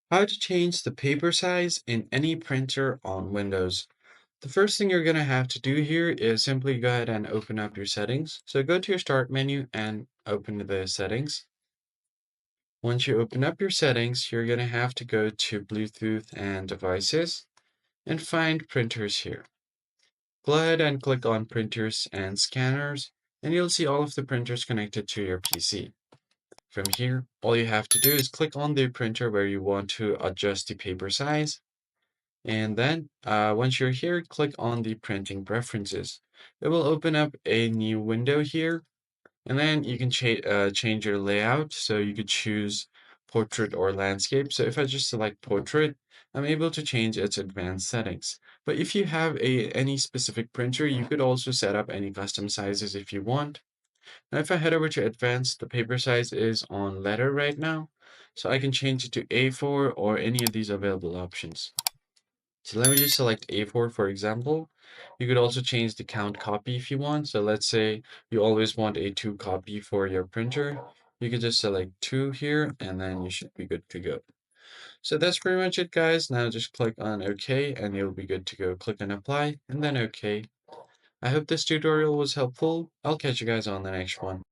How to change the paper size in any printer on Windows. The first thing you're going to have to do here is simply go ahead and open up your settings. So go to your start menu and open the settings. Once you open up your settings, you're going to have to go to Bluetooth and devices and find printers here. Go ahead and click on printers and scanners, and you'll see all of the printers connected to your PC. From here, all you have to do is click on the printer where you want to adjust the paper size. And then once you're here, click on the printing preferences. It will open up a new window here, and then you can change your layout. So you could choose portrait or landscape. So if I just select portrait, I'm able to change its advanced settings. But if you have any specific printer, you could also set up any custom sizes if you want. Now if I head over to advanced, the paper size is on letter right now. So I can change it to A4 or any of these available options. So let me just select A4 for example. You could also change the count copy if you want. So let's say you always want a 2 copy for your printer. You could just select 2 here and then you should be good to go. So that's pretty much it, guys. Now just click on OK and you'll be good to go. Click on apply and then OK. I hope this tutorial was helpful. I'll catch you guys on the next one.